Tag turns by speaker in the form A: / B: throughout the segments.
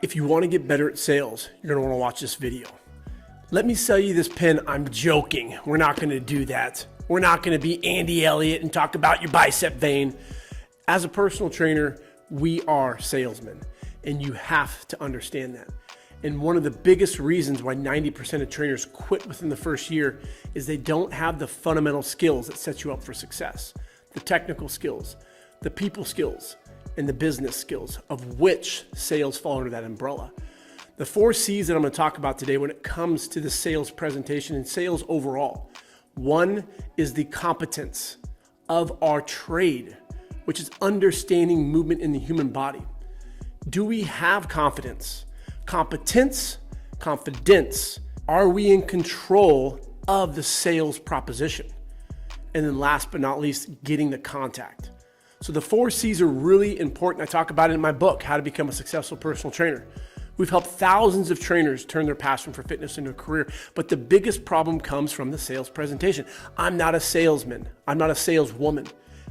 A: If you want to get better at sales, you're going to want to watch this video. Let me sell you this pen. I'm joking. We're not going to do that. We're not going to be Andy Elliott and talk about your bicep vein. As a personal trainer, we are salesmen, and you have to understand that. And one of the biggest reasons why 90% of trainers quit within the first year is they don't have the fundamental skills that set you up for success. The technical skills, the people skills, and the business skills, of which sales fall under that umbrella. The 4 C's that I'm going to talk about today when it comes to the sales presentation and sales overall. 1 is the competence of our trade, which is understanding movement in the human body. Do we have confidence? Competence, confidence. Are we in control of the sales proposition? And then last but not least, getting the contact. So the 4 C's are really important. I talk about it in my book, How to Become a Successful Personal Trainer. We've helped thousands of trainers turn their passion for fitness into a career, but the biggest problem comes from the sales presentation. I'm not a salesman. I'm not a saleswoman.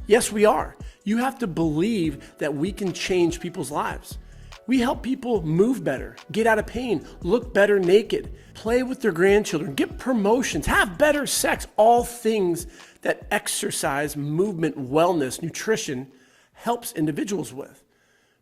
A: Yes, we are. You have to believe that we can change people's lives. We help people move better, get out of pain, look better naked, play with their grandchildren, get promotions, have better sex, all things that exercise, movement, wellness, nutrition helps individuals with.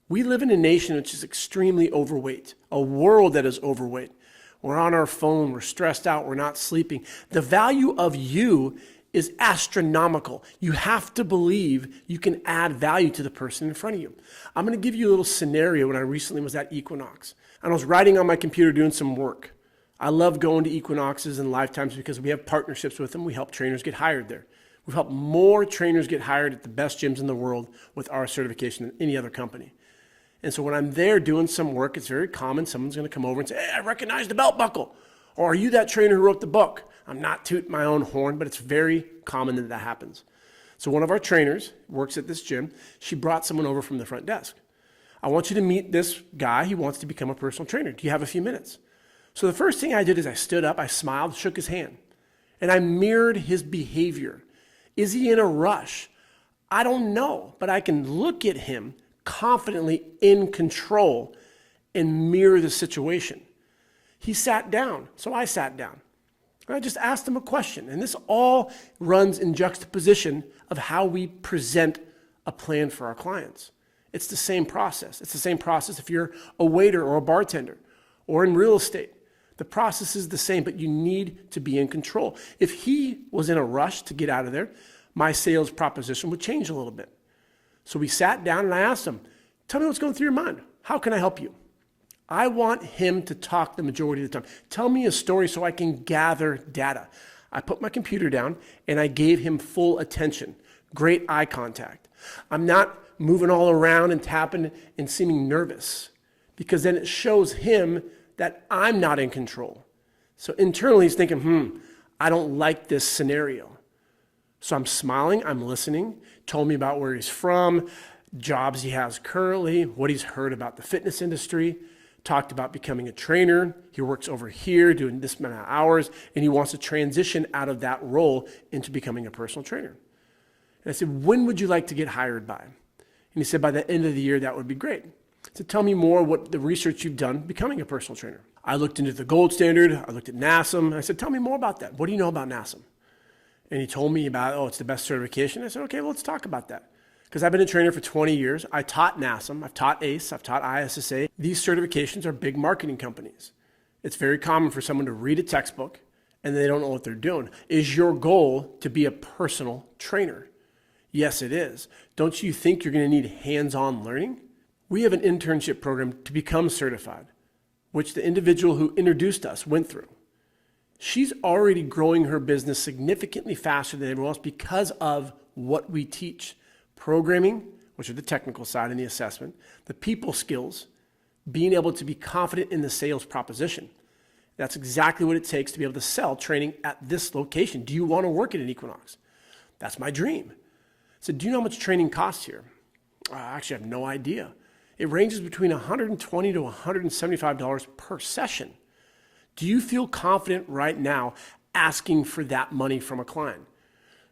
A: We live in a nation which is extremely overweight, a world that is overweight. We're on our phone, we're stressed out, we're not sleeping. The value of you is astronomical. You have to believe you can add value to the person in front of you. I'm going to give you a little scenario. When I recently was at Equinox and I was writing on my computer doing some work. I love going to Equinoxes and Lifetimes because we have partnerships with them. We help trainers get hired there. We've helped more trainers get hired at the best gyms in the world with our certification than any other company. And so when I'm there doing some work, it's very common. Someone's going to come over and say, "Hey, I recognize the belt buckle." Or, "Are you that trainer who wrote the book?" I'm not tooting my own horn, but it's very common that that happens. So one of our trainers works at this gym. She brought someone over from the front desk. "I want you to meet this guy. He wants to become a personal trainer. Do you have a few minutes?" So the first thing I did is I stood up, I smiled, shook his hand, and I mirrored his behavior. Is he in a rush? I don't know, but I can look at him confidently in control and mirror the situation. He sat down, so I sat down. And I just asked him a question, and this all runs in juxtaposition of how we present a plan for our clients. It's the same process. It's the same process if you're a waiter or a bartender or in real estate. The process is the same, but you need to be in control. If he was in a rush to get out of there, my sales proposition would change a little bit. So we sat down and I asked him, "Tell me what's going through your mind. How can I help you?" I want him to talk the majority of the time. Tell me a story so I can gather data. I put my computer down and I gave him full attention, great eye contact. I'm not moving all around and tapping and seeming nervous because then it shows him that I'm not in control. So internally he's thinking, I don't like this scenario. So I'm smiling, I'm listening, told me about where he's from, jobs he has currently, what he's heard about the fitness industry, talked about becoming a trainer. He works over here doing this amount of hours, and he wants to transition out of that role into becoming a personal trainer. And I said, "When would you like to get hired by?" And he said, "By the end of the year, that would be great." I said, "Tell me more what the research you've done becoming a personal trainer." I looked into the gold standard. I looked at NASM. I said, "Tell me more about that. What do you know about NASM?" And he told me about, it's the best certification. I said, "Okay, well, let's talk about that." Because I've been a trainer for 20 years. I taught NASM, I've taught ACE, I've taught ISSA. These certifications are big marketing companies. It's very common for someone to read a textbook and they don't know what they're doing. Is your goal to be a personal trainer? Yes, it is. Don't you think you're going to need hands-on learning? We have an internship program to become certified, which the individual who introduced us went through. She's already growing her business significantly faster than everyone else because of what we teach. Programming, which are the technical side and the assessment, the people skills, being able to be confident in the sales proposition. That's exactly what it takes to be able to sell training at this location. Do you want to work at an Equinox? That's my dream. So do you know how much training costs here? I actually have no idea. It ranges between $120 to $175 per session. Do you feel confident right now asking for that money from a client?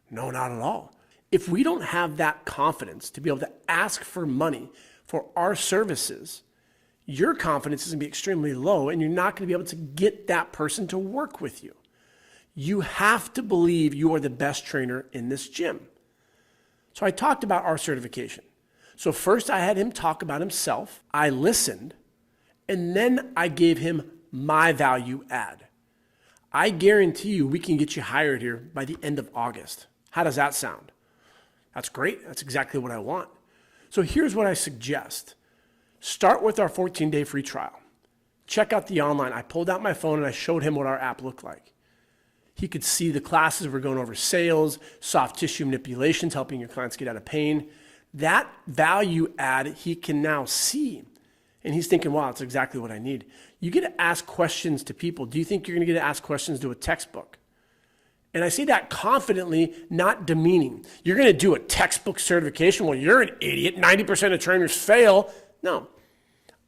A: No, not at all. If we don't have that confidence to be able to ask for money for our services, your confidence is going to be extremely low and you're not going to be able to get that person to work with you. You have to believe you are the best trainer in this gym. So I talked about our certification. So first I had him talk about himself. I listened, and then I gave him my value add. I guarantee you we can get you hired here by the end of August. How does that sound? That's great. That's exactly what I want. So here's what I suggest. Start with our 14-day free trial. Check out the online. I pulled out my phone and I showed him what our app looked like. He could see the classes. We're going over sales, soft tissue manipulations, helping your clients get out of pain. That value add he can now see. And he's thinking, wow, that's exactly what I need. You get to ask questions to people. Do you think you're going to get to ask questions to a textbook? And I say that confidently, not demeaning. You're going to do a textbook certification? Well, you're an idiot. 90% of trainers fail. No,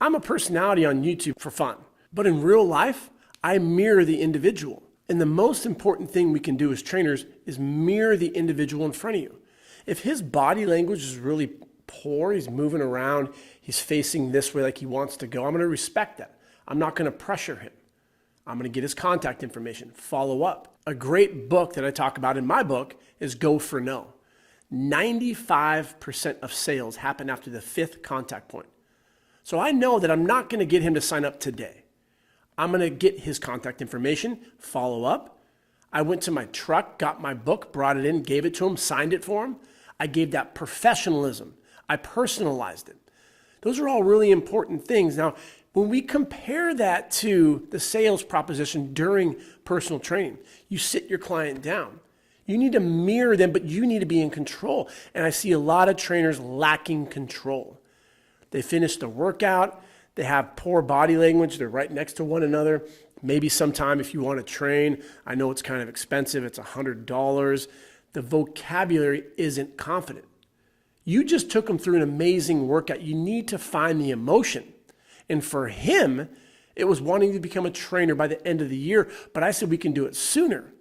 A: I'm a personality on YouTube for fun. But in real life, I mirror the individual. And the most important thing we can do as trainers is mirror the individual in front of you. If his body language is really poor, he's moving around, he's facing this way like he wants to go, I'm going to respect that. I'm not going to pressure him. I'm going to get his contact information, follow up. A great book that I talk about in my book is Go for No. 95% of sales happen after the 5th contact point. So I know that I'm not going to get him to sign up today. I'm going to get his contact information, follow up. I went to my truck, got my book, brought it in, gave it to him, signed it for him. I gave that professionalism. I personalized it. Those are all really important things. Now, when we compare that to the sales proposition during personal training, you sit your client down. You need to mirror them, but you need to be in control. And I see a lot of trainers lacking control. They finish the workout. They have poor body language. They're right next to one another. Maybe sometime if you want to train, I know it's kind of expensive. It's $100. The vocabulary isn't confident. You just took them through an amazing workout. You need to find the emotion. And for him, it was wanting to become a trainer by the end of the year. But I said we can do it sooner.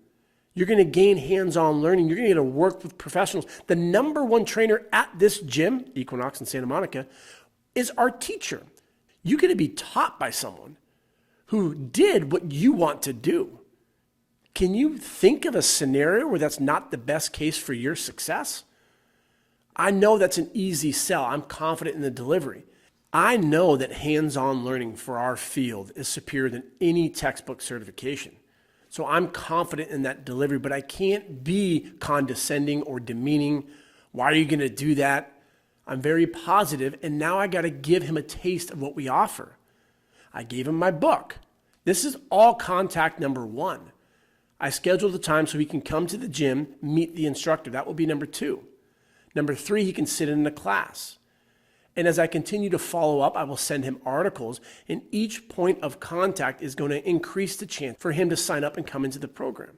A: You're going to gain hands-on learning. You're going to get to work with professionals. The number one trainer at this gym, Equinox in Santa Monica, is our teacher. You get to be taught by someone who did what you want to do. Can you think of a scenario where that's not the best case for your success? I know that's an easy sell. I'm confident in the delivery. I know that hands-on learning for our field is superior than any textbook certification. So I'm confident in that delivery, but I can't be condescending or demeaning. Why are you going to do that? I'm very positive, and now I got to give him a taste of what we offer. I gave him my book. This is all contact number 1. I scheduled the time so he can come to the gym, meet the instructor. That will be number 2. Number 3, he can sit in the class. And as I continue to follow up, I will send him articles, and each point of contact is going to increase the chance for him to sign up and come into the program.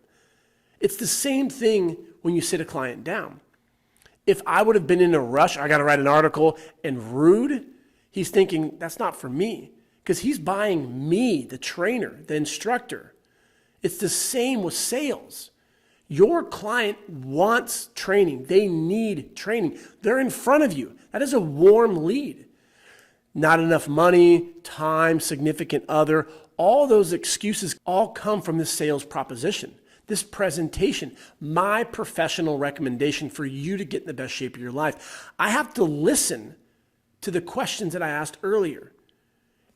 A: It's the same thing when you sit a client down. If I would have been in a rush, I got to write an article, and rude, he's thinking, that's not for me, because he's buying me, the trainer, the instructor. It's the same with sales. Your client wants training. They need training. They're in front of you. That is a warm lead. Not enough money, time, significant other, all those excuses all come from this sales proposition. This presentation, my professional recommendation for you to get in the best shape of your life. I have to listen to the questions that I asked earlier.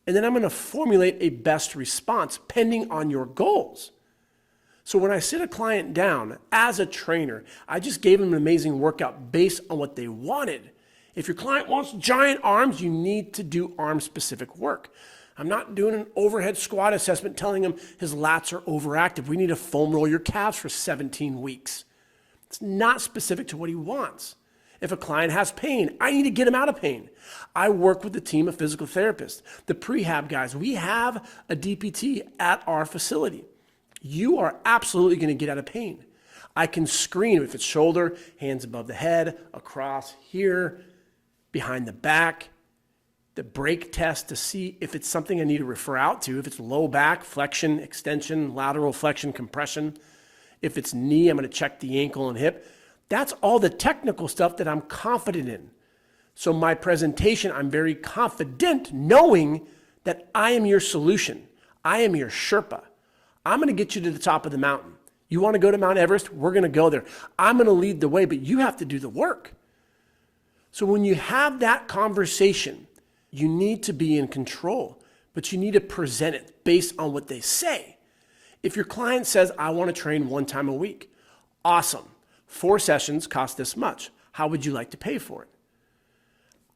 A: And then I'm going to formulate a best response pending on your goals. So when I sit a client down as a trainer, I just gave them an amazing workout based on what they wanted. If your client wants giant arms, you need to do arm-specific work. I'm not doing an overhead squat assessment telling him his lats are overactive. We need to foam roll your calves for 17 weeks. It's not specific to what he wants. If a client has pain, I need to get him out of pain. I work with a team of physical therapists, the prehab guys. We have a DPT at our facility. You are absolutely going to get out of pain. I can screen if it's shoulder, hands above the head, across here, behind the back, the break test to see if it's something I need to refer out to. If it's low back, flexion, extension, lateral flexion, compression. If it's knee, I'm going to check the ankle and hip. That's all the technical stuff that I'm confident in. So my presentation, I'm very confident knowing that I am your solution. I am your Sherpa. I'm going to get you to the top of the mountain. You want to go to Mount Everest? We're going to go there. I'm going to lead the way, but you have to do the work. So when you have that conversation, you need to be in control, but you need to present it based on what they say. If your client says, I want to train 1 time a week, awesome. 4 sessions cost this much. How would you like to pay for it?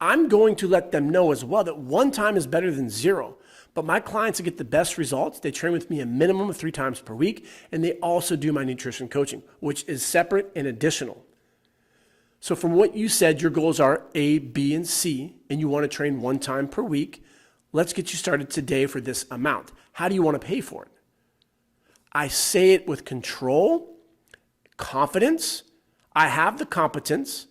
A: I'm going to let them know as well that 1 time is better than 0. But my clients that get the best results, they train with me a minimum of 3 times per week, and they also do my nutrition coaching, which is separate and additional. So from what you said, your goals are A, B, and C, and you want to train 1 time per week. Let's get you started today for this amount. How do you want to pay for it? I say it with control, confidence. I have the competence.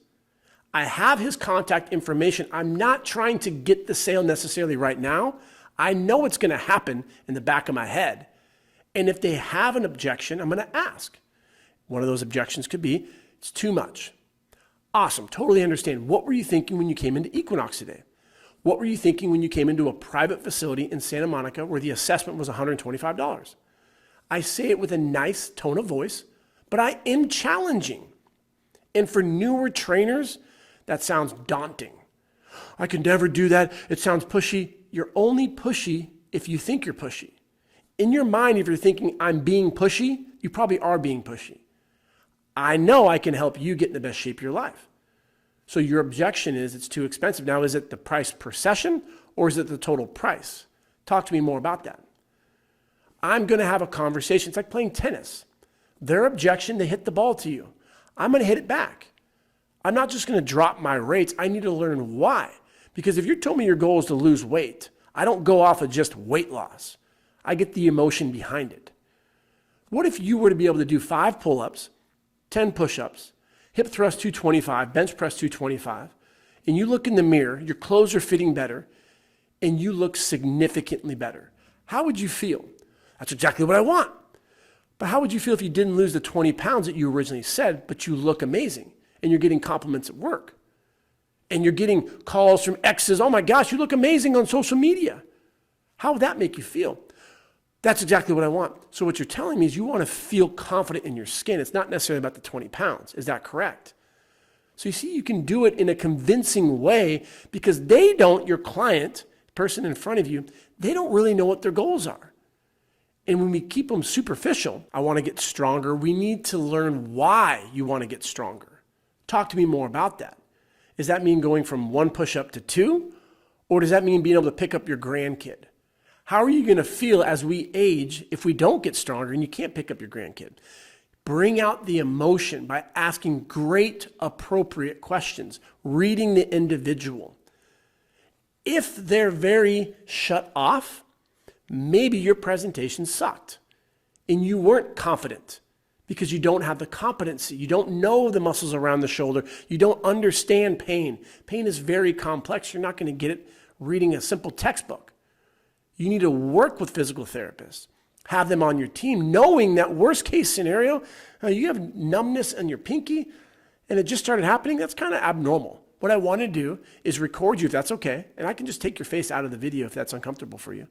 A: I have his contact information. I'm not trying to get the sale necessarily right now. I know it's going to happen in the back of my head. And if they have an objection, I'm going to ask. One of those objections could be, it's too much. Awesome, totally understand. What were you thinking when you came into Equinox today? What were you thinking when you came into a private facility in Santa Monica where the assessment was $125? I say it with a nice tone of voice, but I am challenging. And for newer trainers, that sounds daunting. I can never do that. It sounds pushy. You're only pushy if you think you're pushy. In your mind, if you're thinking, I'm being pushy, you probably are being pushy. I know I can help you get in the best shape of your life. So your objection is it's too expensive. Now, is it the price per session or is it the total price? Talk to me more about that. I'm going to have a conversation. It's like playing tennis. Their objection, they hit the ball to you. I'm going to hit it back. I'm not just going to drop my rates. I need to learn why. Because if you told me your goal is to lose weight, I don't go off of just weight loss. I get the emotion behind it. What if you were to be able to do 5 pull-ups, 10 push-ups, hip thrust 225, bench press 225, and you look in the mirror, your clothes are fitting better, and you look significantly better? How would you feel? That's exactly what I want. But how would you feel if you didn't lose the 20 pounds that you originally said, but you look amazing, and you're getting compliments at work? And you're getting calls from exes, oh my gosh, you look amazing on social media. How would that make you feel? That's exactly what I want. So what you're telling me is you want to feel confident in your skin. It's not necessarily about the 20 pounds. Is that correct? So you see, you can do it in a convincing way because they don't, your client, the person in front of you, they don't really know what their goals are. And when we keep them superficial, I want to get stronger. We need to learn why you want to get stronger. Talk to me more about that. Does that mean going from 1 push-up to 2? Or does that mean being able to pick up your grandkid? How are you going to feel as we age if we don't get stronger and you can't pick up your grandkid? Bring out the emotion by asking great, appropriate questions, reading the individual. If they're very shut off, maybe your presentation sucked and you weren't confident because you don't have the competency. You don't know the muscles around the shoulder. You don't understand pain. Pain is very complex. You're not going to get it reading a simple textbook. You need to work with physical therapists, have them on your team, knowing that worst case scenario, you have numbness in your pinky and it just started happening. That's kind of abnormal. What I want to do is record you if that's okay. And I can just take your face out of the video if that's uncomfortable for you.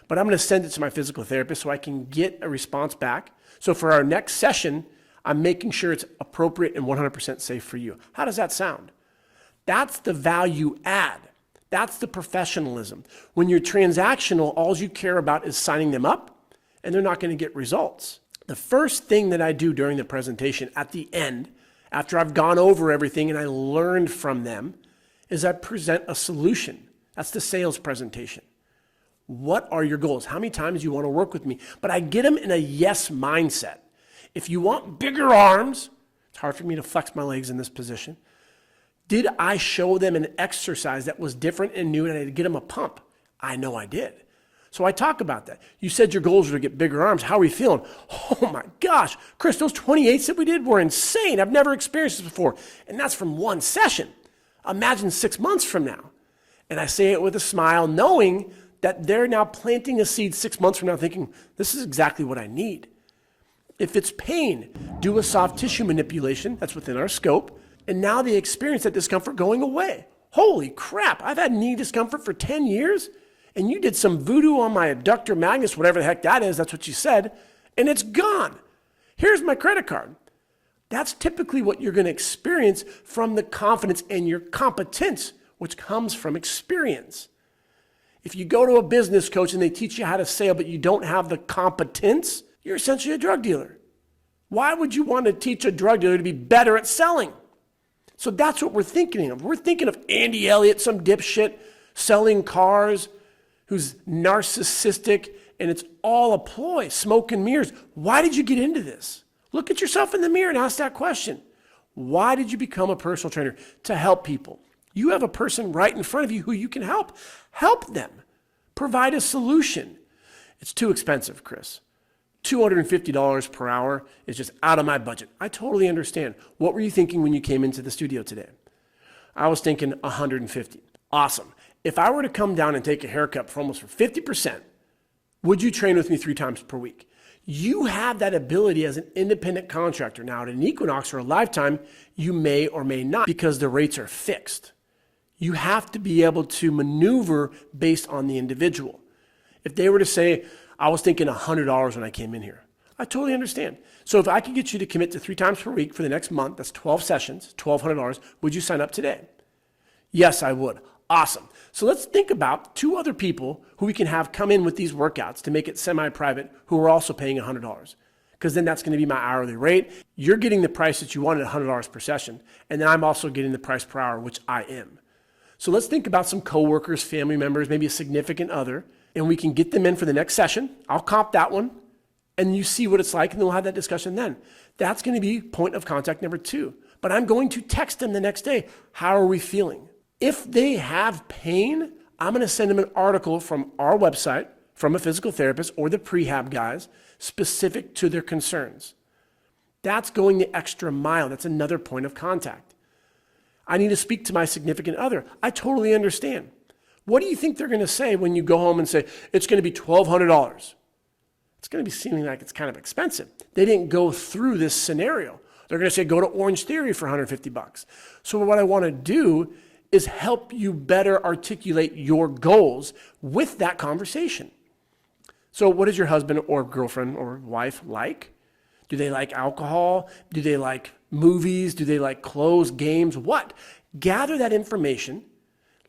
A: But I'm going to send it to my physical therapist so I can get a response back. So for our next session, I'm making sure it's appropriate and 100% safe for you. How does that sound? That's the value add. That's the professionalism. When you're transactional, all you care about is signing them up, and they're not going to get results. The first thing that I do during the presentation at the end, after I've gone over everything and I learned from them, is I present a solution. That's the sales presentation. What are your goals? How many times do you want to work with me? But I get them in a yes mindset. If you want bigger arms, it's hard for me to flex my legs in this position. Did I show them an exercise that was different and new and I get them a pump? I know I did. So I talk about that. You said your goals were to get bigger arms. How are we feeling? Oh my gosh, Chris, those 28s that we did were insane. I've never experienced this before. And that's from 1 session. Imagine 6 months from now. And I say it with a smile, knowing that they're now planting a seed 6 months from now thinking, this is exactly what I need. If it's pain, do a soft tissue manipulation. That's within our scope. And now they experience that discomfort going away. Holy crap, I've had knee discomfort for 10 years and you did some voodoo on my adductor magnus, whatever the heck that is, that's what you said, and it's gone. Here's my credit card. That's typically what you're going to experience from the confidence and your competence, which comes from experience. If you go to a business coach and they teach you how to sell, but you don't have the competence, you're essentially a drug dealer. Why would you want to teach a drug dealer to be better at selling? So that's what we're thinking of. We're thinking of Andy Elliott, some dipshit selling cars who's narcissistic, and it's all a ploy, smoke and mirrors. Why did you get into this? Look at yourself in the mirror and ask that question. Why did you become a personal trainer? To help people. You have a person right in front of you who you can help. Help them. Provide a solution. It's too expensive, Chris. $250 per hour is just out of my budget. I totally understand. What were you thinking when you came into the studio today? I was thinking $150. Awesome. If I were to come down and take a haircut for almost 50%, would you train with me 3 times per week? You have that ability as an independent contractor. Now at an Equinox or a Lifetime, you may or may not because the rates are fixed. You have to be able to maneuver based on the individual. If they were to say, I was thinking $100 when I came in here, I totally understand. So if I could get you to commit to 3 times per week for the next month, that's 12 sessions, $1,200, would you sign up today? Yes, I would. Awesome. So let's think about 2 other people who we can have come in with these workouts to make it semi-private who are also paying $100. Because then that's going to be my hourly rate. You're getting the price that you wanted, $100 per session. And then I'm also getting the price per hour, which I am. So let's think about some coworkers, family members, maybe a significant other, and we can get them in for the next session. I'll comp that one, and you see what it's like, and then we'll have that discussion then. That's going to be point of contact number 2. But I'm going to text them the next day. How are we feeling? If they have pain, I'm going to send them an article from our website, from a physical therapist or the prehab guys, specific to their concerns. That's going the extra mile. That's another point of contact. I need to speak to my significant other. I totally understand. What do you think they're going to say when you go home and say, it's going to be $1,200? It's going to be seeming like it's kind of expensive. They didn't go through this scenario. They're going to say, go to Orange Theory for $150. So what I want to do is help you better articulate your goals with that conversation. So what does your husband or girlfriend or wife like? Do they like alcohol? Do they like movies? Do they like clothes, games? What? Gather that information.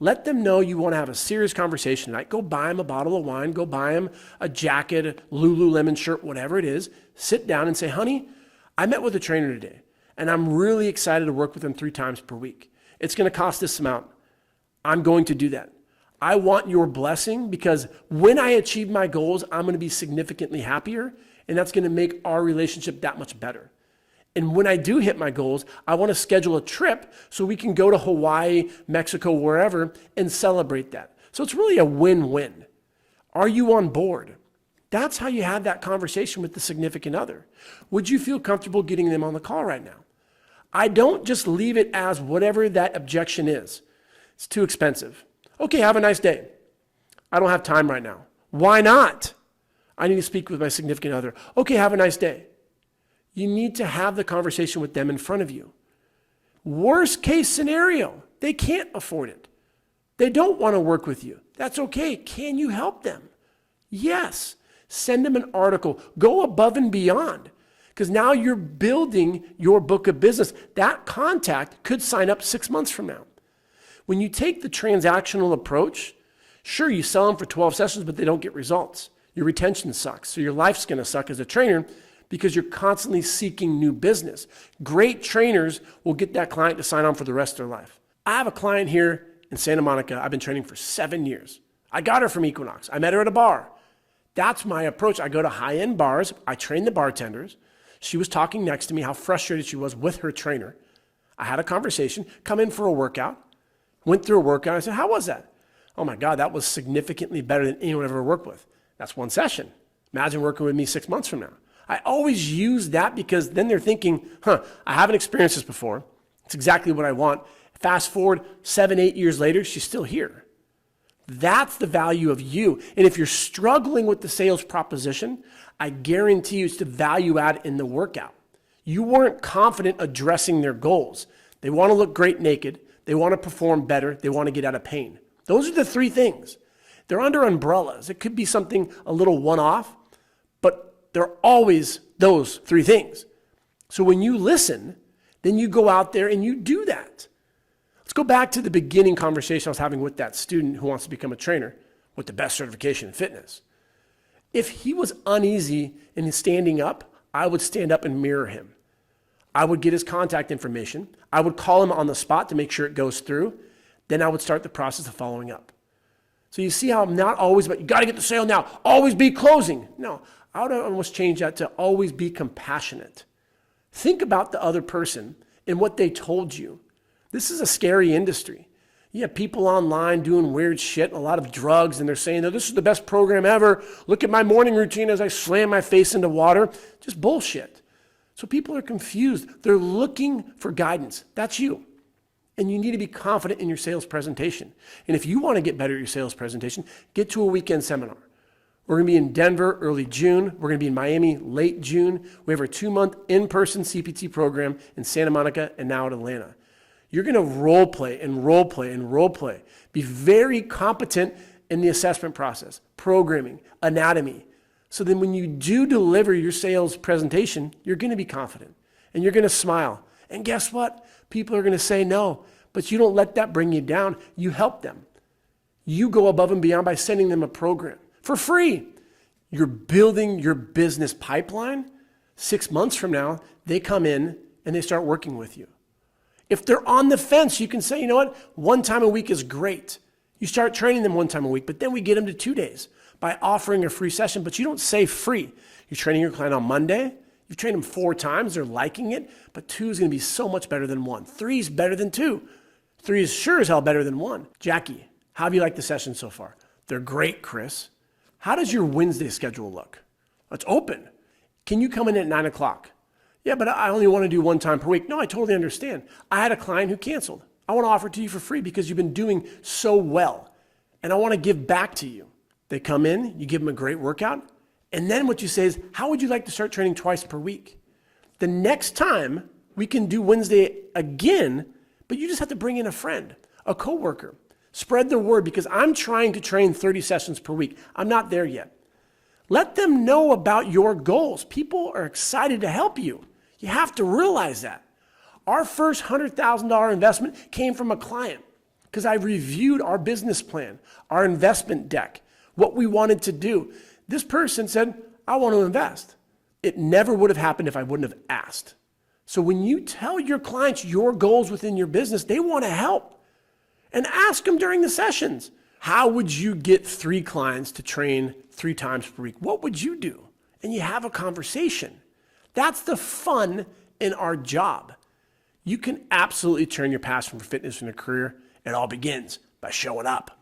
A: Let them know you want to have a serious conversation tonight. Go buy them a bottle of wine. Go buy them a jacket, a Lululemon shirt, whatever it is. Sit down and say, honey, I met with a trainer today, and I'm really excited to work with him 3 times per week. It's going to cost this amount. I'm going to do that. I want your blessing because when I achieve my goals, I'm going to be significantly happier, and that's going to make our relationship that much better. And when I do hit my goals, I want to schedule a trip so we can go to Hawaii, Mexico, wherever, and celebrate that. So it's really a win-win. Are you on board? That's how you have that conversation with the significant other. Would you feel comfortable getting them on the call right now? I don't just leave it as whatever that objection is. It's too expensive. Okay, have a nice day. I don't have time right now. Why not? I need to speak with my significant other. Okay, have a nice day. You need to have the conversation with them in front of you. Worst case scenario, they can't afford it. They don't want to work with you. That's okay. Can you help them? Yes. Send them an article. Go above and beyond. Because now you're building your book of business. That contact could sign up 6 months from now. When you take the transactional approach, sure, you sell them for 12 sessions, but they don't get results. Your retention sucks. So your life's going to suck as a trainer because you're constantly seeking new business. Great trainers will get that client to sign on for the rest of their life. I have a client here in Santa Monica. I've been training for 7 years. I got her from Equinox. I met her at a bar. That's my approach. I go to high-end bars. I train the bartenders. She was talking next to me how frustrated she was with her trainer. I had a conversation, come in for a workout, went through a workout. I said, how was that? Oh my God, that was significantly better than anyone I've ever worked with. That's one session. Imagine working with me 6 months from now. I always use that because then they're thinking, I haven't experienced this before. It's exactly what I want. Fast forward 7, 8 years later, she's still here. That's the value of you. And if you're struggling with the sales proposition, I guarantee you it's the value add in the workout. You weren't confident addressing their goals. They want to look great naked. They want to perform better. They want to get out of pain. Those are the 3 things. They're under umbrellas. It could be something a little one-off, but they're always those three things. So when you listen, then you go out there and you do that. Let's go back to the beginning conversation I was having with that student who wants to become a trainer with the best certification in fitness. If he was uneasy in standing up, I would stand up and mirror him. I would get his contact information. I would call him on the spot to make sure it goes through. Then I would start the process of following up. So you see how I'm not always about, you got to get the sale now, always be closing. No, I would almost change that to always be compassionate. Think about the other person and what they told you. This is a scary industry. You have people online doing weird shit, a lot of drugs, and they're saying, oh, this is the best program ever. Look at my morning routine as I slam my face into water. Just bullshit. So people are confused. They're looking for guidance. That's you. And you need to be confident in your sales presentation. And if you want to get better at your sales presentation, get to a weekend seminar. We're going to be in Denver early June. We're going to be in Miami late June. We have our 2-month in-person CPT program in Santa Monica and now at Atlanta. You're going to role play and role play and role play. Be very competent in the assessment process, programming, anatomy. So then when you do deliver your sales presentation, you're going to be confident and you're going to smile. And guess what? People are going to say no, but you don't let that bring you down. You help them. You go above and beyond by sending them a program for free. You're building your business pipeline. 6 months from now, they come in and they start working with you. If they're on the fence, you can say, you know what? 1 time a week is great. You start training them 1 time a week, but then we get them to 2 days by offering a free session, but you don't say free. You're training your client on Monday. You've trained them 4 times. They're liking it, but 2 is going to be so much better than 1. 3 is better than 2. 3 is sure as hell better than 1. Jackie, how have you liked the session so far? They're great, Chris. How does your Wednesday schedule look? It's open. Can you come in at 9 o'clock? Yeah, but I only want to do 1 time per week. No, I totally understand. I had a client who canceled. I want to offer it to you for free because you've been doing so well. And I want to give back to you. They come in, you give them a great workout. And then what you say is, how would you like to start training twice per week? The next time we can do Wednesday again, but you just have to bring in a friend, a coworker. Spread the word because I'm trying to train 30 sessions per week. I'm not there yet. Let them know about your goals. People are excited to help you. You have to realize that. Our first $100,000 investment came from a client because I reviewed our business plan, our investment deck, what we wanted to do. This person said, I want to invest. It never would have happened if I wouldn't have asked. So when you tell your clients your goals within your business, they want to help. And ask them during the sessions. How would you get 3 clients to train 3 times per week? What would you do? And you have a conversation. That's the fun in our job. You can absolutely turn your passion for fitness into a career. It all begins by showing up.